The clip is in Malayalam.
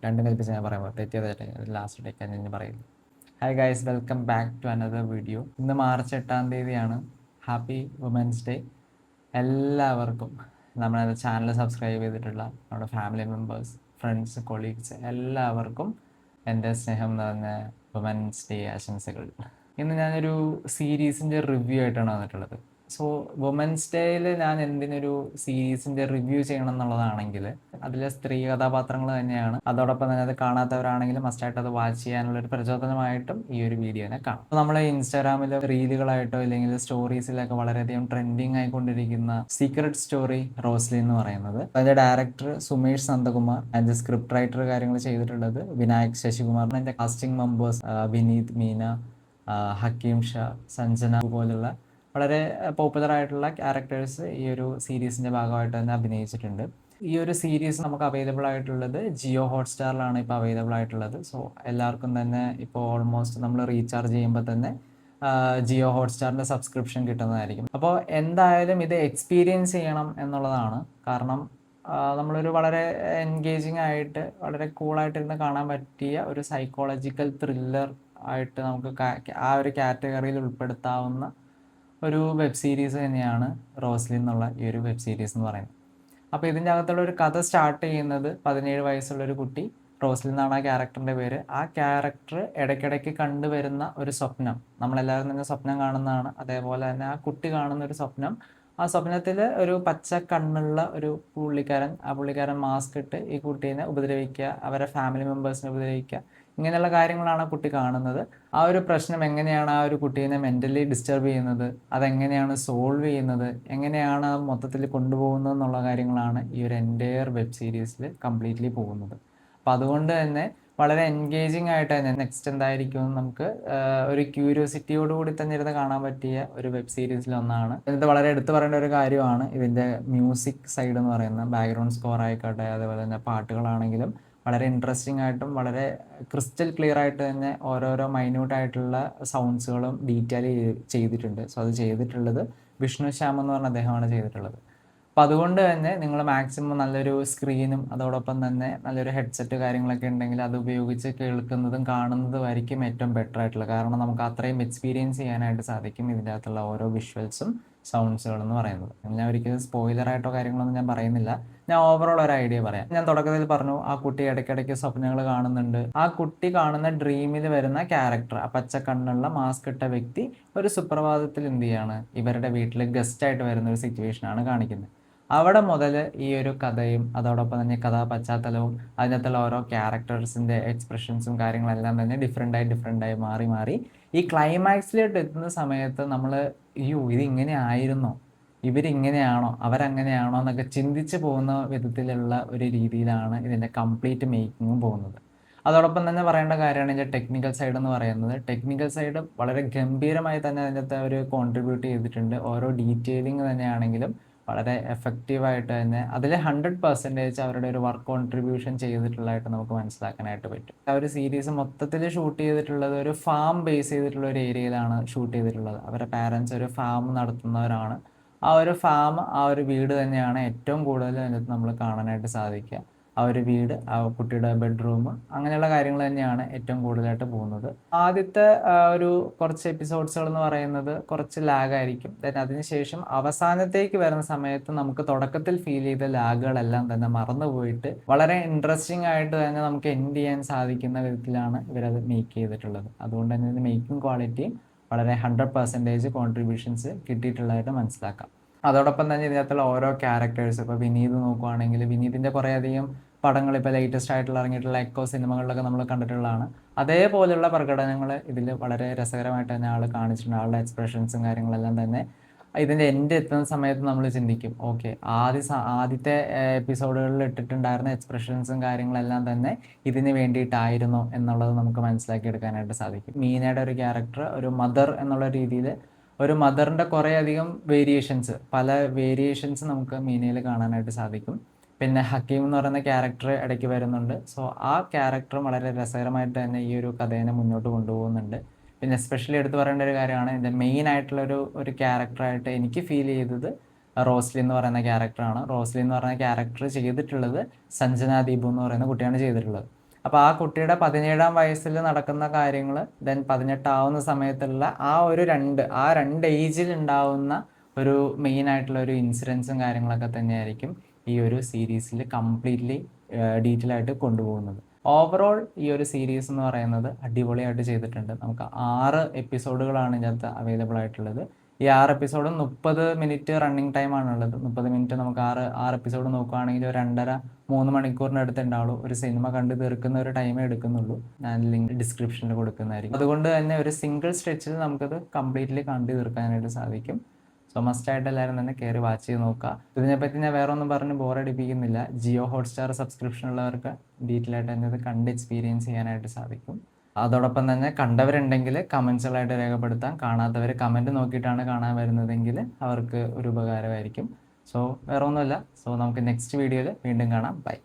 രണ്ടും കൽപ്പിച്ച് ഞാൻ പറയുമ്പോൾ തെറ്റിയതായിട്ട് ലാസ്റ്റ് ടേക്ക് ഞാൻ പറയുന്നു. Hi guys, welcome back to another video. ഇന്ന് മാർച്ച് 8-ാം തീയതിയാണ്. ഹാപ്പി വുമൻസ് ഡേ എല്ലാവർക്കും. നമ്മുടെ ചാനൽ സബ്സ്ക്രൈബ് ചെയ്തിട്ടുള്ള നമ്മുടെ ഫാമിലി മെമ്പേഴ്സ്, ഫ്രണ്ട്സ്, കൊളീഗ്സ് എല്ലാവർക്കും എൻ്റെ സ്നേഹം നിറഞ്ഞ വുമൻസ് ഡേ ആശംസകൾ. ഇന്ന് ഞാനൊരു സീരീസിൻ്റെ റിവ്യൂ ആയിട്ടാണ് വന്നിട്ടുള്ളത്. സോ വുമൻസ് ഡേയിൽ ഞാൻ എന്തിനൊരു സീരീസിൻ്റെ റിവ്യൂ ചെയ്യണം എന്നുള്ളതാണെങ്കിൽ അതിലെ സ്ത്രീ കഥാപാത്രങ്ങൾ തന്നെയാണ്. അതോടൊപ്പം തന്നെ അത് കാണാത്തവരാണെങ്കിലും മസ്റ്റായിട്ട് അത് വാച്ച് ചെയ്യാനുള്ളൊരു പ്രചോദനമായിട്ടും ഈ ഒരു വീഡിയോനെ കാണാം. അപ്പോൾ നമ്മൾ ഇൻസ്റ്റാഗ്രാമിൽ റീലുകളായിട്ടോ അല്ലെങ്കിൽ സ്റ്റോറീസിലൊക്കെ വളരെയധികം ട്രെൻഡിങ് ആയിക്കൊണ്ടിരിക്കുന്ന സീക്രട്ട് സ്റ്റോറി റോസ്ലി എന്ന് പറയുന്നത്, അതിൻ്റെ ഡയറക്ടർ സുമേഷ് നന്ദകുമാർ, അതിൻ്റെ സ്ക്രിപ്റ്റ് റൈറ്റർ കാര്യങ്ങൾ ചെയ്തിട്ടുള്ളത് വിനായക് ശശികുമാർ, അതിൻ്റെ കാസ്റ്റിംഗ് മെമ്പേഴ്സ് വിനീത്, മീന, ഹക്കീം ഷാ, സഞ്ജന പോലുള്ള വളരെ പോപ്പുലർ ആയിട്ടുള്ള ക്യാരക്ടേഴ്സ് ഈ ഒരു സീരീസിൻ്റെ ഭാഗമായിട്ട് തന്നെ അഭിനയിച്ചിട്ടുണ്ട്. ഈ ഒരു സീരീസ് നമുക്ക് അവൈലബിൾ ആയിട്ടുള്ളത് ജിയോ ഹോട്ട്സ്റ്റാറിലാണ് ഇപ്പോൾ അവൈലബിൾ ആയിട്ടുള്ളത്. സോ എല്ലാവർക്കും തന്നെ ഇപ്പോൾ ഓൾമോസ്റ്റ് നമ്മൾ റീചാർജ് ചെയ്യുമ്പോൾ തന്നെ ജിയോ ഹോട്ട്സ്റ്റാറിൻ്റെ സബ്സ്ക്രിപ്ഷൻ കിട്ടുന്നതായിരിക്കും. അപ്പോൾ എന്തായാലും ഇത് എക്സ്പീരിയൻസ് ചെയ്യണം എന്നുള്ളതാണ്. കാരണം നമ്മളൊരു വളരെ എൻഗേജിങ് ആയിട്ട് വളരെ കൂളായിട്ടിരുന്ന് കാണാൻ പറ്റിയ ഒരു സൈക്കോളജിക്കൽ ത്രില്ലർ ആയിട്ട് നമുക്ക് ആ ഒരു കാറ്റഗറിയിൽ ഉൾപ്പെടുത്താവുന്ന ഒരു വെബ് സീരീസ് തന്നെയാണ് റോസ്ലി എന്നുള്ള ഈ ഒരു വെബ് സീരീസ് എന്ന് പറയുന്നത്. അപ്പോൾ ഇതിൻ്റെ അകത്തുള്ള ഒരു കഥ സ്റ്റാർട്ട് ചെയ്യുന്നത് 17 വയസ്സുള്ളൊരു കുട്ടി, റോസ്ലി എന്നാണ് ആ ക്യാരക്ടറിൻ്റെ പേര്. ആ ക്യാരക്ടർ ഇടയ്ക്കിടയ്ക്ക് കണ്ടുവരുന്ന ഒരു സ്വപ്നം, നമ്മളെല്ലാവരും തന്നെ സ്വപ്നം കാണുന്നതാണ്. അതേപോലെ തന്നെ ആ കുട്ടി കാണുന്ന ഒരു സ്വപ്നം, ആ സ്വപ്നത്തിൽ ഒരു പച്ച കണ്ണുള്ള ഒരു പുള്ളിക്കാരൻ മാസ്ക് ഇട്ട് ഈ കുട്ടീനെ ഉപദ്രവിക്കുക, അവരെ ഫാമിലി മെമ്പേഴ്സിനെ ഉപദ്രവിക്കുക, ഇങ്ങനെയുള്ള കാര്യങ്ങളാണ് ആ കുട്ടി കാണുന്നത്. ആ ഒരു പ്രശ്നം എങ്ങനെയാണ് ആ ഒരു കുട്ടീനെ മെൻ്റലി ഡിസ്റ്റർബ് ചെയ്യുന്നത്, അതെങ്ങനെയാണ് സോൾവ് ചെയ്യുന്നത്, എങ്ങനെയാണ് മൊത്തത്തിൽ കൊണ്ടുപോകുന്നത് എന്നുള്ള കാര്യങ്ങളാണ് ഈ ഒരു എൻ്റയർ വെബ് സീരീസിൽ കംപ്ലീറ്റ്ലി പോകുന്നത്. അപ്പം അതുകൊണ്ട് തന്നെ വളരെ എൻഗേജിങ് ആയിട്ട് തന്നെ നെക്സ്റ്റ് എന്തായിരിക്കും നമുക്ക് ഒരു ക്യൂരിയോസിറ്റിയോടുകൂടി തന്നെ ഇരുന്ന് കാണാൻ പറ്റിയ ഒരു വെബ് സീരീസിലൊന്നാണ്. ഇത് വളരെ എടുത്തു പറയേണ്ട ഒരു കാര്യമാണ് ഇതിൻ്റെ മ്യൂസിക് സൈഡ് എന്ന് പറയുന്നത്. ബാക്ക്ഗ്രൗണ്ട് സ്കോർ ആയിക്കോട്ടെ, അതേപോലെ തന്നെ പാട്ടുകളാണെങ്കിലും വളരെ ഇൻട്രസ്റ്റിംഗ് ആയിട്ടും വളരെ ക്രിസ്റ്റൽ ക്ലിയർ ആയിട്ട് തന്നെ ഓരോരോ മൈന്യൂട്ടായിട്ടുള്ള സൗണ്ട്സുകളും ഡീറ്റെയിൽ ചെയ്തിട്ടുണ്ട്. സോ അത് ചെയ്തിട്ടുള്ളത് വിഷ്ണു ശ്യാം എന്ന് പറഞ്ഞ അദ്ദേഹമാണ് ചെയ്തിട്ടുള്ളത്. അപ്പോൾ അതുകൊണ്ട് തന്നെ നിങ്ങൾ മാക്സിമം നല്ലൊരു സ്ക്രീനും അതോടൊപ്പം തന്നെ നല്ലൊരു ഹെഡ്സെറ്റ് കാര്യങ്ങളൊക്കെ ഉണ്ടെങ്കിൽ അത് ഉപയോഗിച്ച് കേൾക്കുന്നതും കാണുന്നതുമായിരിക്കും ഏറ്റവും ബെറ്റർ ആയിട്ടുള്ളത്. കാരണം നമുക്ക് അത്രയും എക്സ്പീരിയൻസ് ചെയ്യാനായിട്ട് സാധിക്കും ഇതിൻ്റെ അകത്തുള്ള ഓരോ വിഷ്വൽസും സൗണ്ട്സുകളെന്ന് പറയുന്നത്. ഞാൻ ഒരിക്കലും സ്പോയിലറായിട്ടോ കാര്യങ്ങളൊന്നും ഞാൻ പറയുന്നില്ല. ഞാൻ ഓവറോൾ ഒരു ഐഡിയ പറയാം. ഞാൻ തുടക്കത്തിൽ പറഞ്ഞു ആ കുട്ടി ഇടയ്ക്കിടയ്ക്ക് സ്വപ്നങ്ങൾ കാണുന്നുണ്ട്. ആ കുട്ടി കാണുന്ന ഡ്രീമിൽ വരുന്ന ക്യാരക്ടർ, ആ പച്ച കണ്ണുള്ള മാസ്ക് ഇട്ട വ്യക്തി ഒരു സുപ്രഭാതത്തിൽ എന്ത് ചെയ്യാണ്, ഇവരുടെ വീട്ടിൽ ഗസ്റ്റായിട്ട് വരുന്ന ഒരു സിറ്റുവേഷനാണ് കാണിക്കുന്നത്. അവിടെ മുതൽ ഈ ഒരു കഥയും അതോടൊപ്പം തന്നെ കഥാ പശ്ചാത്തലവും അതിനകത്തുള്ള ഓരോ ക്യാരക്ടേഴ്സിൻ്റെ എക്സ്പ്രഷൻസും കാര്യങ്ങളെല്ലാം തന്നെ ഡിഫറെൻ്റായി മാറി ഈ ക്ലൈമാക്സിലോട്ട് എത്തുന്ന സമയത്ത് നമ്മൾ ഇതിങ്ങനെ ആയിരുന്നോ, ഇവരിങ്ങനെയാണോ, അവരങ്ങനെയാണോ എന്നൊക്കെ ചിന്തിച്ച് പോകുന്ന വിധത്തിലുള്ള ഒരു രീതിയിലാണ് ഇതിൻ്റെ കംപ്ലീറ്റ് മേക്കിങ്ങും പോകുന്നത്. അതോടൊപ്പം തന്നെ പറയേണ്ട കാര്യമാണ് ഇതിൻ്റെ ടെക്നിക്കൽ സൈഡ് എന്ന് പറയുന്നത്. ടെക്നിക്കൽ സൈഡ് വളരെ ഗംഭീരമായി തന്നെ അതിനകത്ത് അവർ കോൺട്രിബ്യൂട്ട് ചെയ്തിട്ടുണ്ട്. ഓരോ ഡീറ്റെയിലിംഗ് തന്നെയാണെങ്കിലും വളരെ എഫക്റ്റീവായിട്ട് തന്നെ അതിൽ 100% അവരുടെ ഒരു വർക്ക് കോൺട്രിബ്യൂഷൻ ചെയ്തിട്ടുള്ളതായിട്ട് നമുക്ക് മനസ്സിലാക്കാനായിട്ട് പറ്റും. ആ ഒരു സീരീസ് മൊത്തത്തിൽ ഷൂട്ട് ചെയ്തിട്ടുള്ളത് ഒരു ഫാം ബേസ് ചെയ്തിട്ടുള്ള ഒരു ഏരിയയിലാണ് ഷൂട്ട് ചെയ്തിട്ടുള്ളത്. അവരുടെ പാരൻസ് ഒരു ഫാം നടത്തുന്നവരാണ്. ആ ഒരു ഫാം, ആ ഒരു വീട് തന്നെയാണ് ഏറ്റവും കൂടുതൽ അതിനകത്ത് നമ്മൾ കാണാനായിട്ട് സാധിക്കുക. ആ ഒരു വീട്, ആ കുട്ടിയുടെ ബെഡ്റൂം, അങ്ങനെയുള്ള കാര്യങ്ങൾ തന്നെയാണ് ഏറ്റവും കൂടുതലായിട്ട് പോകുന്നത്. ആദ്യത്തെ ഒരു കുറച്ച് എപ്പിസോഡ്സുകൾ എന്ന് പറയുന്നത് കുറച്ച് ലാഗായിരിക്കും. ദെൻ അതിനുശേഷം അവസാനത്തേക്ക് വരുന്ന സമയത്ത് നമുക്ക് തുടക്കത്തിൽ ഫീൽ ചെയ്ത ലാഗുകളെല്ലാം തന്നെ മറന്നുപോയിട്ട് വളരെ ഇൻട്രസ്റ്റിംഗ് ആയിട്ട് തന്നെ നമുക്ക് എൻഡ് ചെയ്യാൻ സാധിക്കുന്ന വിധത്തിലാണ് ഇവരത് മേക്ക് ചെയ്തിട്ടുള്ളത്. അതുകൊണ്ട് തന്നെ ഇതിൻ്റെ മേക്കിംഗ് ക്വാളിറ്റിയും വളരെ 100% കോൺട്രിബ്യൂഷൻസ് കിട്ടിയിട്ടുള്ളതായിട്ട് മനസ്സിലാക്കാം. അതോടൊപ്പം തന്നെ ഇതിനകത്തുള്ള ഓരോ ക്യാരക്ടേഴ്സ്, ഇപ്പോൾ വിനീത് നോക്കുവാണെങ്കിൽ വിനീതിൻ്റെ കുറേയധികം പടങ്ങൾ ഇപ്പോൾ ലേറ്റസ്റ്റ് ആയിട്ടുള്ള ഇറങ്ങിയിട്ടുള്ള എക്കോ സിനിമകളിലൊക്കെ നമ്മൾ കണ്ടിട്ടുള്ളതാണ്. അതേപോലെയുള്ള പ്രകടനങ്ങൾ ഇതിൽ വളരെ രസകരമായിട്ട് തന്നെ ആൾ കാണിച്ചിട്ടുണ്ട്. ആളുടെ എക്സ്പ്രഷൻസും കാര്യങ്ങളെല്ലാം തന്നെ ഇതിൻ്റെ എൻഡ് എത്തുന്ന സമയത്ത് നമ്മൾ ചിന്തിക്കും, ഓക്കെ ആദ്യത്തെ എപ്പിസോഡുകളിൽ ഇട്ടിട്ടുണ്ടായിരുന്ന എക്സ്പ്രഷൻസും കാര്യങ്ങളെല്ലാം തന്നെ ഇതിന് വേണ്ടിയിട്ടായിരുന്നു എന്നുള്ളത് നമുക്ക് മനസ്സിലാക്കിയെടുക്കാനായിട്ട് സാധിക്കും. മീനയുടെ ഒരു ക്യാരക്ടർ ഒരു മദർ എന്നുള്ള രീതിയിൽ ഒരു മദറിൻ്റെ കുറേയധികം പല വേരിയേഷൻസ് നമുക്ക് മീനയിൽ കാണാനായിട്ട് സാധിക്കും. പിന്നെ ഹക്കീം എന്ന് പറയുന്ന ക്യാരക്ടർ ഇടയ്ക്ക് വരുന്നുണ്ട്. സോ ആ ക്യാരക്ടർ വളരെ രസകരമായിട്ട് തന്നെ ഈ ഒരു കഥേനെ മുന്നോട്ട് കൊണ്ടുപോകുന്നുണ്ട്. പിന്നെ എസ്പെഷ്യലി എടുത്ത് പറയേണ്ട ഒരു കാര്യമാണ് ഇതിൻ്റെ മെയിൻ ആയിട്ടുള്ള ഒരു ക്യാരക്ടറായിട്ട് എനിക്ക് ഫീൽ ചെയ്തത് റോസ്ലി എന്ന് പറയുന്ന ക്യാരക്ടറാണ്. റോസ്ലി എന്ന് പറയുന്ന ക്യാരക്ടർ ചെയ്തിട്ടുള്ളത് സഞ്ജന ദീപു എന്ന് പറയുന്ന കുട്ടിയാണ് ചെയ്തിട്ടുള്ളത്. അപ്പോൾ ആ കുട്ടിയുടെ 17-ാം വയസ്സിൽ നടക്കുന്ന കാര്യങ്ങൾ ദെൻ 18 സമയത്തുള്ള ആ രണ്ട് ഏജിൽ ഉണ്ടാവുന്ന ഒരു മെയിൻ ആയിട്ടുള്ള ഒരു ഇൻസിഡൻസും കാര്യങ്ങളൊക്കെ തന്നെയായിരിക്കും ഈ ഒരു സീരീസിൽ കംപ്ലീറ്റ്ലി ഡീറ്റെയിൽ ആയിട്ട് കൊണ്ടുപോകുന്നത്. ഓവറോൾ ഈ ഒരു സീരീസ് എന്ന് പറയുന്നത് അടിപൊളിയായിട്ട് ചെയ്തിട്ടുണ്ട്. നമുക്ക് 6 എപ്പിസോഡുകളാണ് ഇതിനകത്ത് അവൈലബിൾ ആയിട്ടുള്ളത്. ഈ 6 എപ്പിസോഡും 30 മിനിറ്റ് റണ്ണിങ് ടൈമാണുള്ളത്. 30 മിനിറ്റ് നമുക്ക് ആറ് എപ്പിസോഡ് നോക്കുകയാണെങ്കിൽ ഒരു 2.5-3 മണിക്കൂറിനടുത്ത് ഉണ്ടാവുള്ളൂ. ഒരു സിനിമ കണ്ടു തീർക്കുന്ന ഒരു ടൈമേ എടുക്കുന്നുള്ളൂ. ഞാൻ ലിങ്ക് ഡിസ്ക്രിപ്ഷനിൽ കൊടുക്കുന്നതായിരിക്കും. അതുകൊണ്ട് തന്നെ ഒരു സിംഗിൾ സ്ട്രെച്ചിൽ നമുക്കത് കംപ്ലീറ്റ്ലി കണ്ടു തീർക്കാനായിട്ട് സാധിക്കും. സോ മസ്റ്റായിട്ട് എല്ലാവരും തന്നെ കയറി വാച്ച് ചെയ്ത് നോക്കുക. ഇതിനെപ്പറ്റി ഞാൻ വേറെ ഒന്നും പറഞ്ഞ് ബോറടിപ്പിക്കുന്നില്ല. ജിയോ ഹോട്ട്സ്റ്റാർ സബ്സ്ക്രിപ്ഷൻ ഉള്ളവർക്ക് ഡീറ്റെയിൽ ആയിട്ട് തന്നെ ഇത് കണ്ട് എക്സ്പീരിയൻസ് ചെയ്യാനായിട്ട് സാധിക്കും. അതോടൊപ്പം തന്നെ കണ്ടവരുണ്ടെങ്കിൽ കമൻസുകളായിട്ട് രേഖപ്പെടുത്താം. കാണാത്തവർ കമൻറ്റ് നോക്കിയിട്ടാണ് കാണാൻ വരുന്നതെങ്കിൽ അവർക്ക് ഒരു ഉപകാരമായിരിക്കും. സോ വേറെ ഒന്നുമില്ല. സോ നമുക്ക് നെക്സ്റ്റ് വീഡിയോയിൽ വീണ്ടും കാണാം. ബൈ.